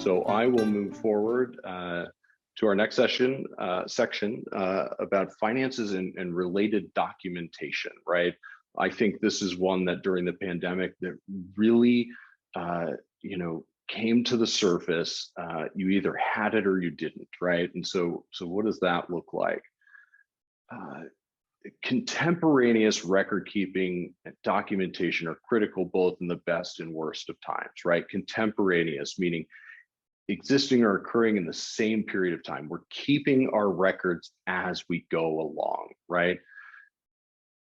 So I will move forward to our next section about finances and related documentation, right? I think this is one that during the pandemic that really, came to the surface. You either had it or you didn't, right? And so what does that look like? Contemporaneous record keeping and documentation are critical both in the best and worst of times, right? Contemporaneous, meaning existing or occurring in the same period of time. We're keeping our records as we go along, right?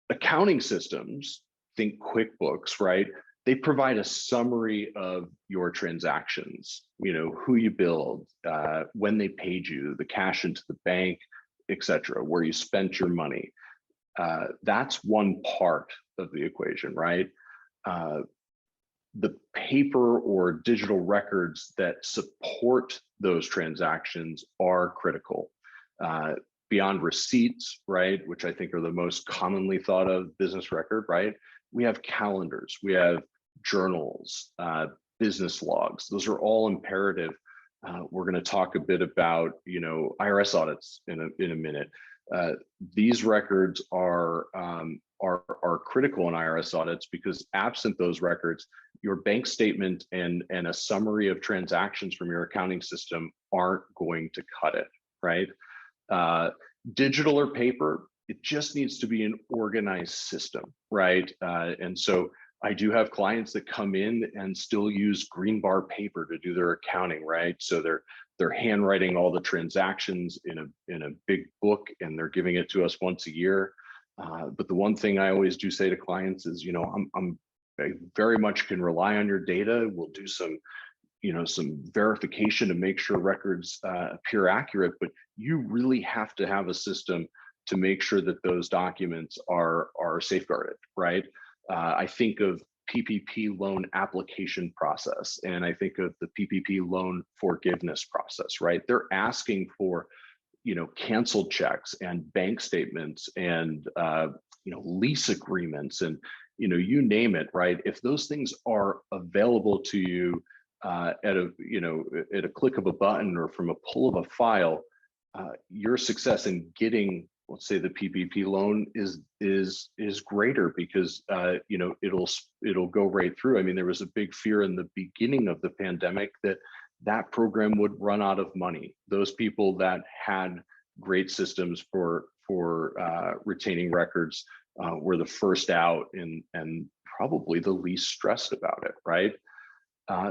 Accounting systems, think QuickBooks, right? They provide a summary of your transactions, who you billed, when they paid you, the cash into the bank, etc., where you spent your money. That's one part of the equation, right? The paper or digital records that support those transactions are critical. Beyond receipts, right, which I think are the most commonly thought of business record, right? We have calendars, we have journals, business logs. Those are all imperative. We're going to talk a bit about, IRS audits in a minute. These records are critical in IRS audits because absent those records, your bank statement and a summary of transactions from your accounting system aren't going to cut it, right? Digital or paper, it just needs to be an organized system, right? And so I do have clients that come in and still use green bar paper to do their accounting, right? So they're handwriting all the transactions in a big book and they're giving it to us once a year. But the one thing I always do say to clients is, I very much can rely on your data. We'll do some verification to make sure records appear accurate, but you really have to have a system to make sure that those documents are safeguarded, right? I think of PPP loan application process, and I think of the PPP loan forgiveness process, right? They're asking for, canceled checks and bank statements and, lease agreements and, you name it, right? If those things are available to you at a click of a button or from a pull of a file, your success in getting, let's say, the PPP loan is greater because it'll go right through. I mean, there was a big fear in the beginning of the pandemic that program would run out of money. Those people that had great systems for retaining records were the first out and probably the least stressed about it, right?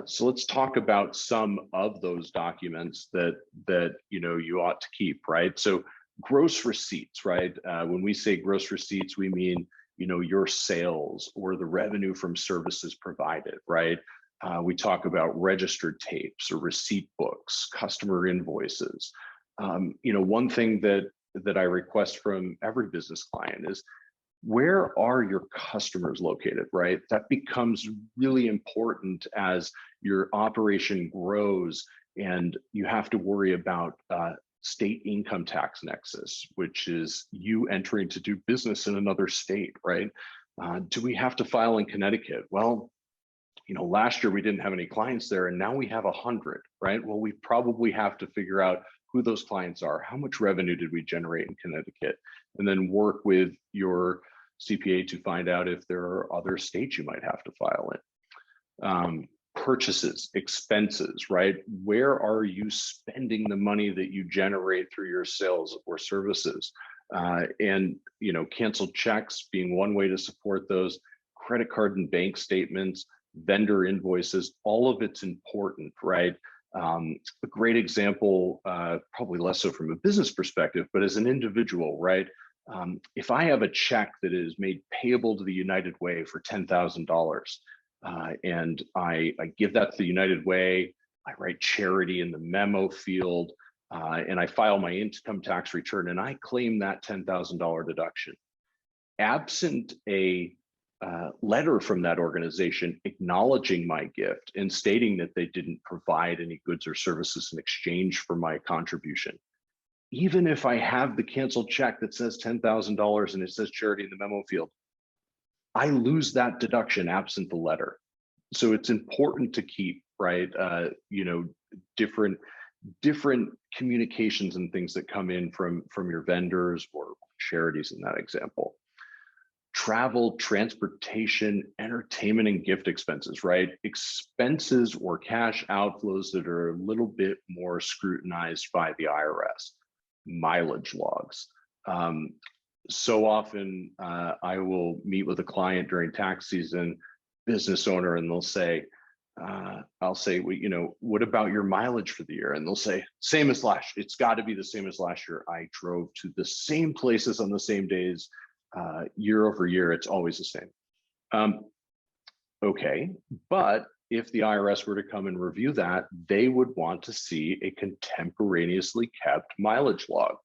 So let's talk about some of those documents that you ought to keep, right? So gross receipts, right? When we say gross receipts, we mean your sales or the revenue from services provided, right? We talk about registered tapes or receipt books, customer invoices. One thing that I request from every business client is, where are your customers located, right? That becomes really important as your operation grows and you have to worry about state income tax nexus, which is you entering to do business in another state, right? Do we have to file in Connecticut? Well, last year we didn't have any clients there and now we have 100, right? Well, we probably have to figure out who those clients are, how much revenue did we generate in Connecticut, and then work with your CPA to find out if there are other states you might have to file in. Purchases, expenses, right? Where are you spending the money that you generate through your sales or services? And canceled checks being one way to support those, credit card and bank statements, vendor invoices, all of it's important, right? A great example, probably less so from a business perspective, but as an individual, right? If I have a check that is made payable to the United Way for $10,000, and I give that to the United Way, I write charity in the memo field, and I file my income tax return, and I claim that $10,000 deduction. Absent a letter from that organization acknowledging my gift and stating that they didn't provide any goods or services in exchange for my contribution, even if I have the canceled check that says $10,000 and it says charity in the memo field, I lose that deduction absent the letter. So it's important to keep right? Different communications and things that come in from your vendors or charities in that example. Travel, transportation, entertainment, and gift expenses, right? Expenses or cash outflows that are a little bit more scrutinized by the IRS. Mileage logs. So often I will meet with a client during tax season, business owner, and they'll say, I'll say, well, what about your mileage for the year? And they'll say, same as last year. It's got to be the same as last year. I drove to the same places on the same days, year over year. It's always the same. Okay, but if the IRS were to come and review that, they would want to see a contemporaneously kept mileage log.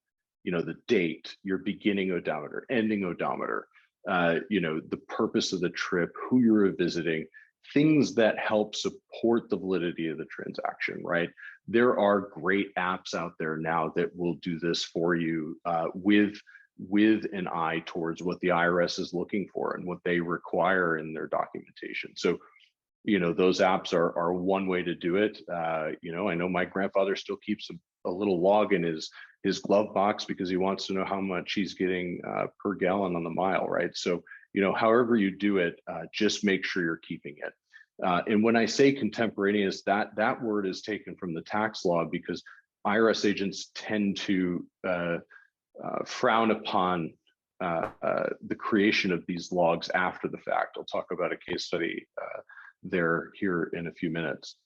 The date, your beginning odometer, ending odometer, the purpose of the trip, who you're visiting, things that help support the validity of the transaction, right? There are great apps out there now that will do this for you with an eye towards what the IRS is looking for and what they require in their documentation. So, those apps are one way to do it. I know my grandfather still keeps a little log in his glove box because he wants to know how much he's getting per gallon on the mile, right? So, however you do it, just make sure you're keeping it. And when I say contemporaneous, that word is taken from the tax law because IRS agents tend to frown upon the creation of these logs after the fact. I'll talk about a case study here in a few minutes.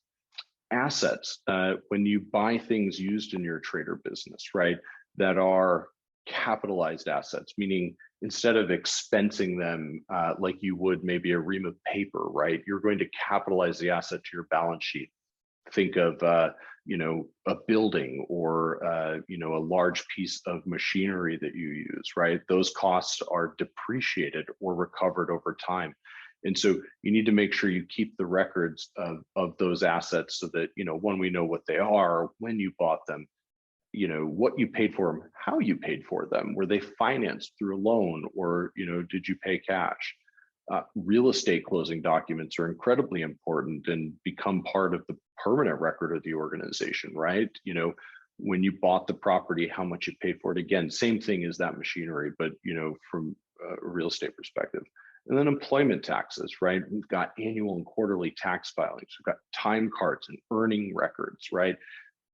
Assets, when you buy things used in your trade or business, right, that are capitalized assets, meaning instead of expensing them like you would maybe a ream of paper, right, you're going to capitalize the asset to your balance sheet. Think of a building or a large piece of machinery that you use, right? Those costs are depreciated or recovered over time. And so you need to make sure you keep the records of those assets so that, one, we know what they are, when you bought them, what you paid for them, how you paid for them. Were they financed through a loan or, did you pay cash? Real estate closing documents are incredibly important and become part of the permanent record of the organization, right? When you bought the property, how much you paid for it. Again, same thing as that machinery, but, from a real estate perspective. And then employment taxes, right? We've got annual and quarterly tax filings. We've got time cards and earning records, right?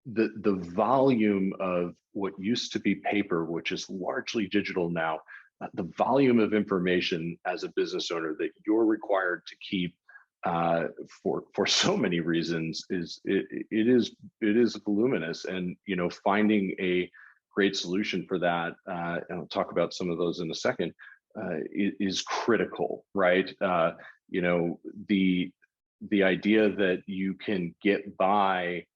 The volume of what used to be paper, which is largely digital now, the volume of information as a business owner that you're required to keep for so many reasons is voluminous. And finding a great solution for that, and I'll talk about some of those in a second, is critical, right? The idea that you can get by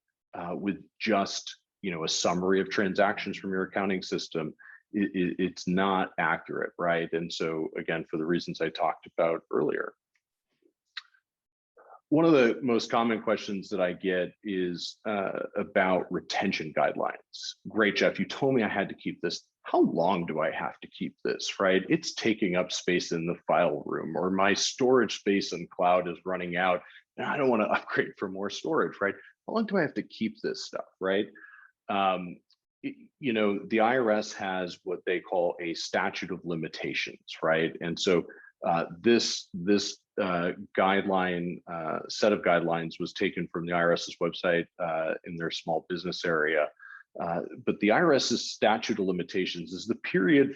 with just a summary of transactions from your accounting system, it's not accurate, right? And so again, for the reasons I talked about earlier. One of the most common questions that I get is about retention guidelines. Great, Jeff, you told me I had to keep this. How long do I have to keep this, right? It's taking up space in the file room, or my storage space in cloud is running out and I don't want to upgrade for more storage, right? How long do I have to keep this stuff, right? The IRS has what they call a statute of limitations, right? And so this guideline, set of guidelines was taken from the IRS's website in their small business area. But the IRS's statute of limitations is the period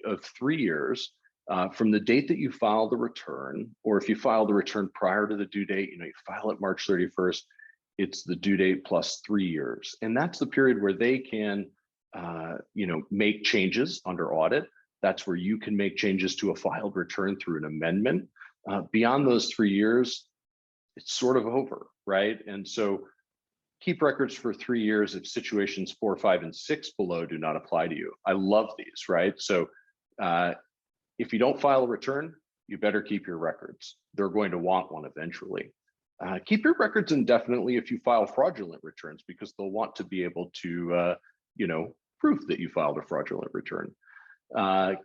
of 3 years from the date that you file the return, or if you file the return prior to the due date, you file it March 31st, it's the due date plus 3 years. And that's the period where they can, make changes under audit. That's where you can make changes to a filed return through an amendment. Beyond those 3 years, it's sort of over, right? And so keep records for 3 years if situations 4, 5, and 6 below do not apply to you. I love these, right? So if you don't file a return, you better keep your records. They're going to want one eventually. Keep your records indefinitely if you file fraudulent returns, because they'll want to be able to, prove that you filed a fraudulent return.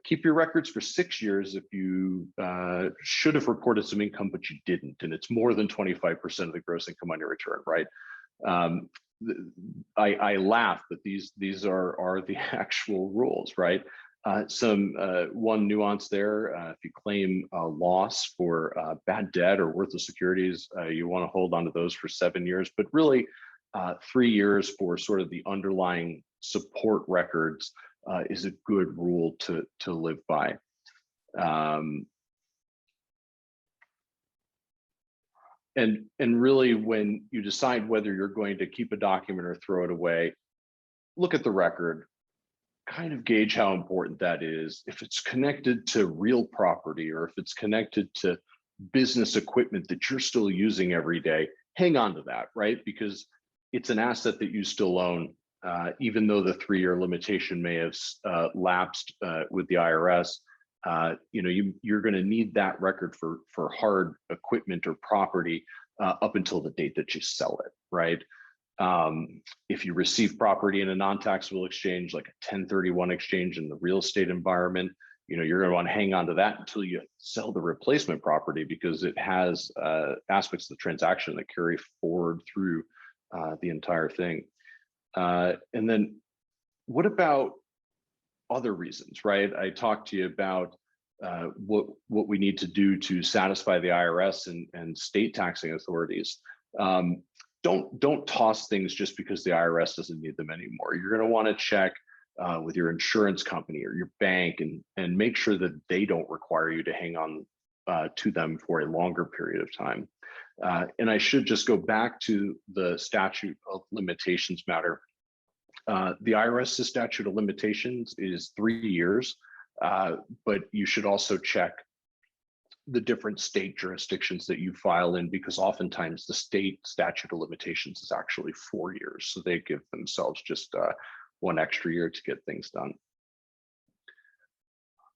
Keep your records for 6 years if you should have reported some income, but you didn't, and it's more than 25% of the gross income on your return, right? I laugh, but these are the actual rules, right? One nuance there: if you claim a loss for bad debt or worthless securities, you want to hold on to those for 7 years, but really 3 years for sort of the underlying support records is a good rule to live by. And really, when you decide whether you're going to keep a document or throw it away, look at the record, kind of gauge how important that is. If it's connected to real property, or if it's connected to business equipment that you're still using every day, hang on to that, right? Because it's an asset that you still own, even though the 3-year limitation may have lapsed with the IRS. You're going to need that record for hard equipment or property up until the date that you sell it, right? If you receive property in a non-taxable exchange, like a 1031 exchange in the real estate environment, you're going to want to hang on to that until you sell the replacement property, because it has aspects of the transaction that carry forward through the entire thing. And then what about other reasons, right? I talked to you about what we need to do to satisfy the IRS and state taxing authorities. Don't toss things just because the IRS doesn't need them anymore. You're going to want to check with your insurance company or your bank and make sure that they don't require you to hang on to them for a longer period of time. And I should just go back to the statute of limitations matter. The IRS's statute of limitations is 3 years, but you should also check the different state jurisdictions that you file in, because oftentimes the state statute of limitations is actually 4 years. So they give themselves just 1 extra year to get things done.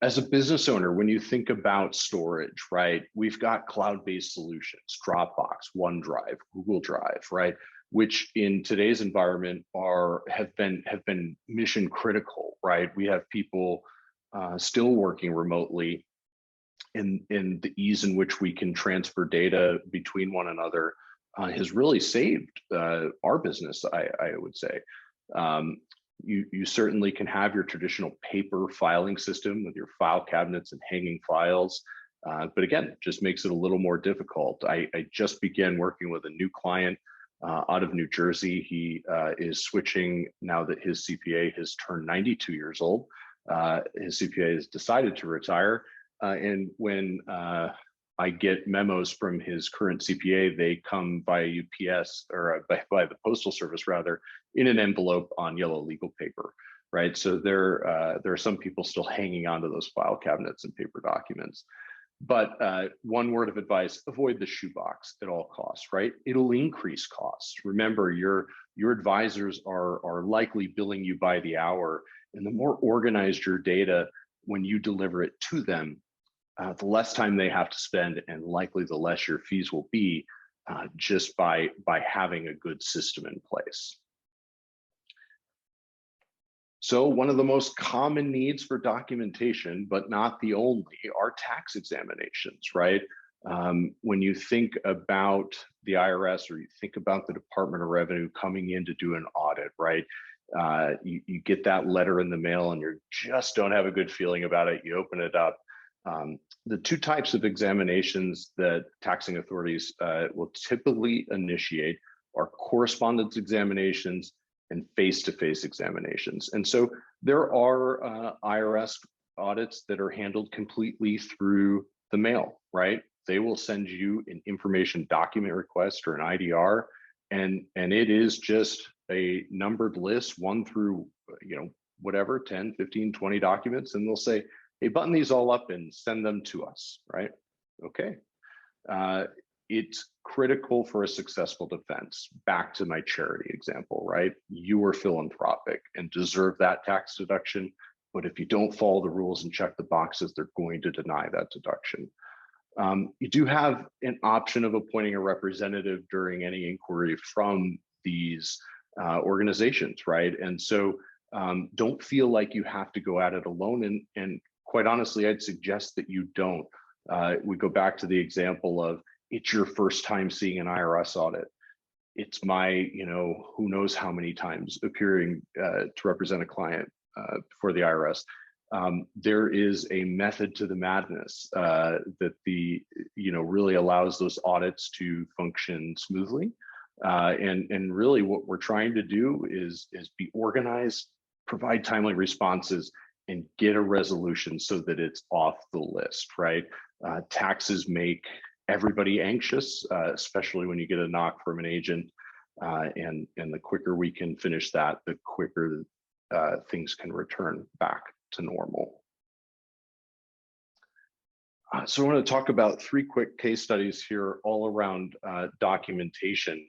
As a business owner, when you think about storage, right, we've got cloud-based solutions, Dropbox, OneDrive, Google Drive, right, which in today's environment have been mission critical, right? We have people still working remotely, in the ease in which we can transfer data between one another has really saved our business, I would say. You certainly can have your traditional paper filing system with your file cabinets and hanging files, but again, it just makes it a little more difficult. I just began working with a new client out of New Jersey. He is switching now that his CPA has turned 92 years old. His CPA has decided to retire. And when I get memos from his current CPA, they come via UPS or by the Postal Service, rather, in an envelope on yellow legal paper, right? So there are some people still hanging onto those file cabinets and paper documents. But one word of advice: avoid the shoebox at all costs, right? It'll increase costs. Remember, your advisors are likely billing you by the hour, and the more organized your data when you deliver it to them, the less time they have to spend, and likely the less your fees will be, just by having a good system in place. So one of the most common needs for documentation, but not the only, are tax examinations, right? When you think about the IRS, or you think about the Department of Revenue coming in to do an audit, right? You get that letter in the mail and you just don't have a good feeling about it. You open it up. The 2 types of examinations that taxing authorities will typically initiate are correspondence examinations and face-to-face examinations. And so there are IRS audits that are handled completely through the mail, right? They will send you an information document request or an IDR, and it is just a numbered list, 1 through, whatever, 10, 15, 20 documents, and they'll say, hey, button these all up and send them to us, right? Okay. It's critical for a successful defense. Back to my charity example, right? You are philanthropic and deserve that tax deduction, but if you don't follow the rules and check the boxes, they're going to deny that deduction. You do have an option of appointing a representative during any inquiry from these organizations, right? And so Don't feel like you have to go at it alone. And quite honestly, I'd suggest that you don't. We go back to the example of it's your first time seeing an IRS audit. It's my, who knows how many times appearing to represent a client for the IRS. There is a method to the madness that really allows those audits to function smoothly. And really what we're trying to do is be organized, provide timely responses, and get a resolution so that it's off the list, right? Taxes make everybody anxious, especially when you get a knock from an agent. And the quicker we can finish that, the quicker things can return back to normal. So I want to talk about 3 quick case studies here all around documentation,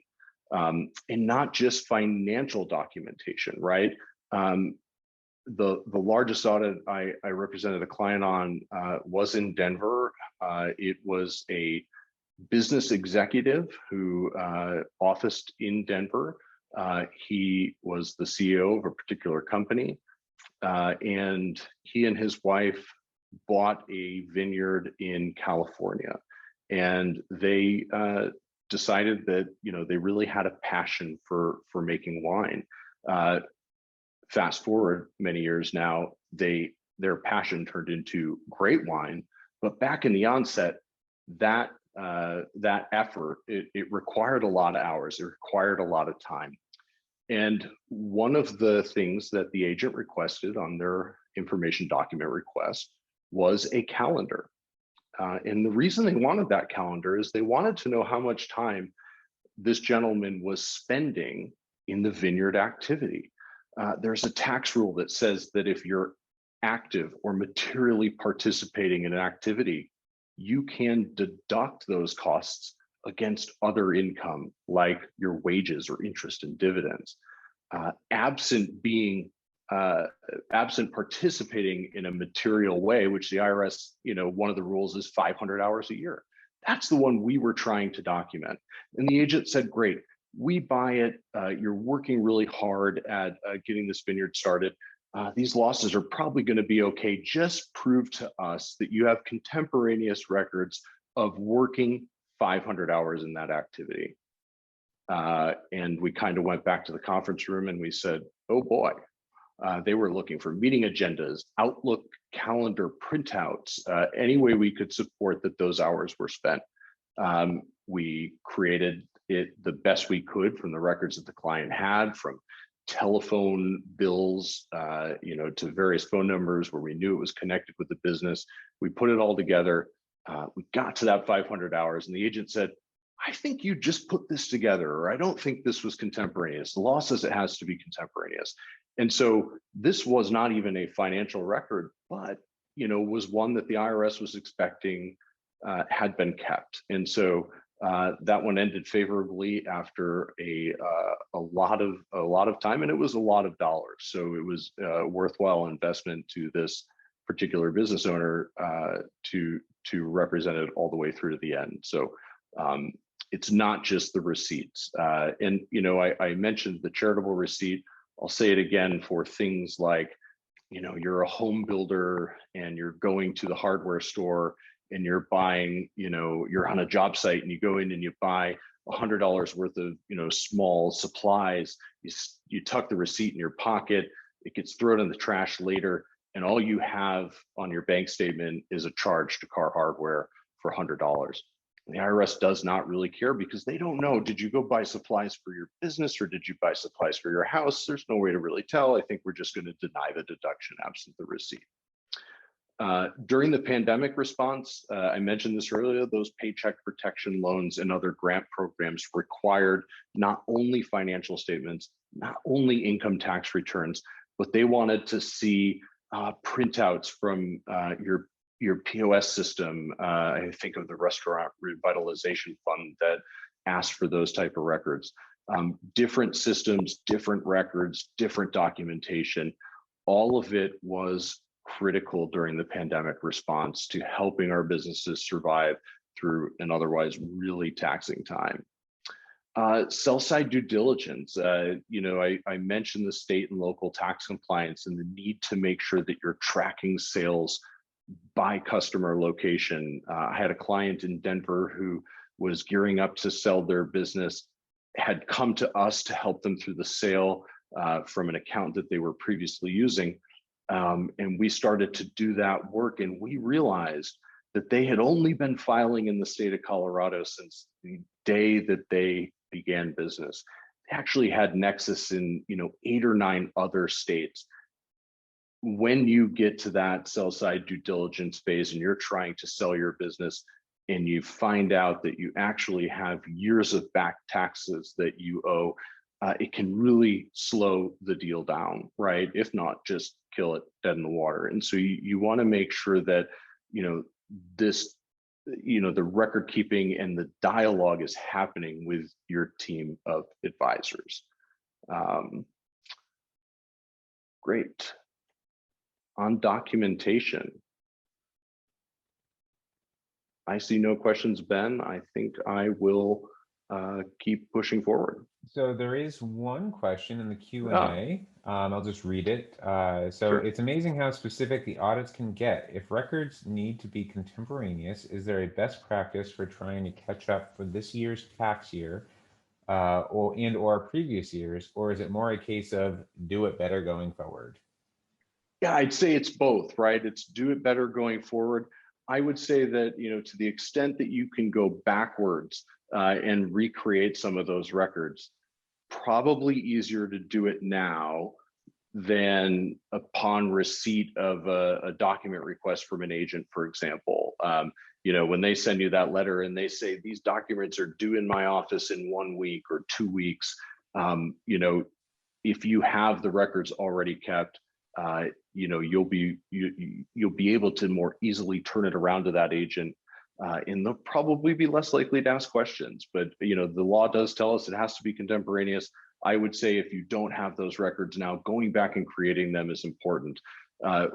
and not just financial documentation, right? The largest audit I represented a client on was in Denver. It was a business executive who officed in Denver. He was the CEO of a particular company, and he and his wife bought a vineyard in California, and they decided that they really had a passion for making wine. Fast forward many years now, their passion turned into great wine, but back in the onset, that effort, it required a lot of hours, it required a lot of time. And one of the things that the agent requested on their information document request was a calendar. And the reason they wanted that calendar is they wanted to know how much time this gentleman was spending in the vineyard activity. There's a tax rule that says that if you're active or materially participating in an activity, you can deduct those costs against other income, like your wages or interest and dividends. Absent participating in a material way, which the IRS, one of the rules is 500 hours a year. That's the one we were trying to document. And the agent said, great, we buy it. You're working really hard at getting this vineyard started. These losses are probably going to be okay. Just prove to us that you have contemporaneous records of working 500 hours in that activity. And we kind of went back to the conference room and we said, oh boy, they were looking for meeting agendas, Outlook calendar printouts, any way we could support that those hours were spent. We created it the best we could from the records that the client had, from telephone bills, to various phone numbers where we knew it was connected with the business. We put it all together. We got to that 500 hours and the agent said, I think you just put this together, or I don't think this was contemporaneous. The law says it has to be contemporaneous. And so this was not even a financial record, but was one that the IRS was expecting had been kept. And so that one ended favorably after a lot of time, and it was a lot of dollars. So it was a worthwhile investment to this particular business owner to represent it all the way through to the end. So it's not just the receipts. And I mentioned the charitable receipt. I'll say it again for things like, you're a home builder and you're going to the hardware store and you're buying, you're on a job site and you go in and you buy $100 worth of, small supplies. You tuck the receipt in your pocket, it gets thrown in the trash later, and all you have on your bank statement is a charge to Car Hardware for $100. The IRS does not really care because they don't know, did you go buy supplies for your business or did you buy supplies for your house? There's no way to really tell. I think we're just going to deny the deduction absent the receipt. During the pandemic response, I mentioned this earlier, those paycheck protection loans and other grant programs required not only financial statements, not only income tax returns, but they wanted to see printouts from your POS system. I think of the Restaurant Revitalization Fund that asked for those type of records. Different systems, different records, different documentation. All of it was critical during the pandemic response to helping our businesses survive through an otherwise really taxing time. Sell side due diligence. I mentioned the state and local tax compliance and the need to make sure that you're tracking sales by customer location. I had a client in Denver who was gearing up to sell their business, had come to us to help them through the sale from an account that they were previously using. And we started to do that work, and we realized that they had only been filing in the state of Colorado since the day that they began business. They actually had nexus in 8 or 9 other states. When you get to that sell side due diligence phase and you're trying to sell your business and you find out that you actually have years of back taxes that you owe, it can really slow the deal down, right? If not, just kill it dead in the water. And so you want to make sure that this the record keeping and the dialogue is happening with your team of advisors. Great. On documentation, I see no questions, Ben. I think I will keep pushing forward. So there is one question in the Q&A. I'll just read it. Sure. It's amazing how specific the audits can get. If records need to be contemporaneous, is there a best practice for trying to catch up for this year's tax year or previous years, or is it more a case of do it better going forward? Yeah, I'd say it's both, right? It's do it better going forward. I would say that, to the extent that you can go backwards and recreate some of those records, probably easier to do it now than upon receipt of a document request from an agent, for example. When they send you that letter and they say these documents are due in my office in 1 week or 2 weeks, if you have the records already kept, you'll be able to more easily turn it around to that agent, and they'll probably be less likely to ask questions. But the law does tell us it has to be contemporaneous. I would say if you don't have those records now, going back and creating them is important. I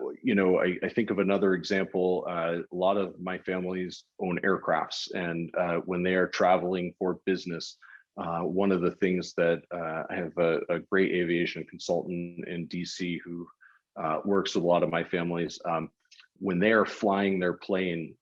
think of another example. A lot of my families own aircrafts, and when they are traveling for business, one of the things that I have a great aviation consultant in DC who works with a lot of my families. When they are flying their plane,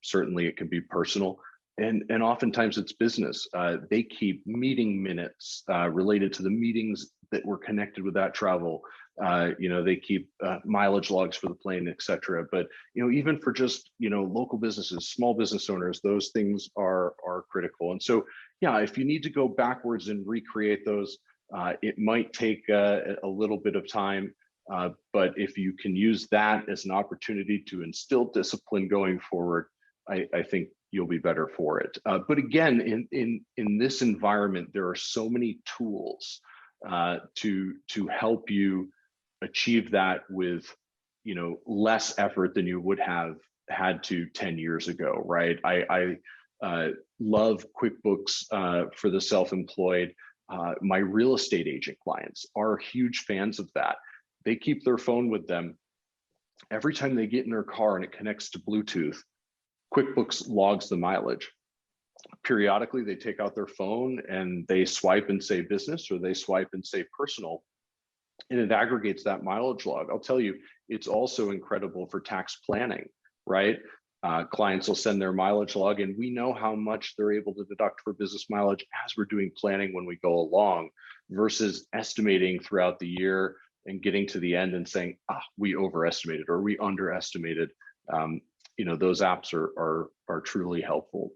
certainly it can be personal, and oftentimes it's business. They keep meeting minutes related to the meetings that were connected with that travel. They keep mileage logs for the plane, etc. But even for just local businesses, small business owners, those things are critical. And so, yeah, if you need to go backwards and recreate those, it might take a little bit of time. But if you can use that as an opportunity to instill discipline going forward, I think you'll be better for it. But again, in this environment, there are so many tools to help you achieve that with less effort than you would have had to 10 years ago, right? I love QuickBooks for the self-employed. My real estate agent clients are huge fans of that. They keep their phone with them. Every time they get in their car and it connects to Bluetooth, QuickBooks logs the mileage. Periodically, they take out their phone and they swipe and say business, or they swipe and say personal, and it aggregates that mileage log. I'll tell you, it's also incredible for tax planning, right? Clients will send their mileage log, and we know how much they're able to deduct for business mileage as we're doing planning when we go along, versus estimating throughout the year and getting to the end and saying, we overestimated or we underestimated. Those apps are truly helpful.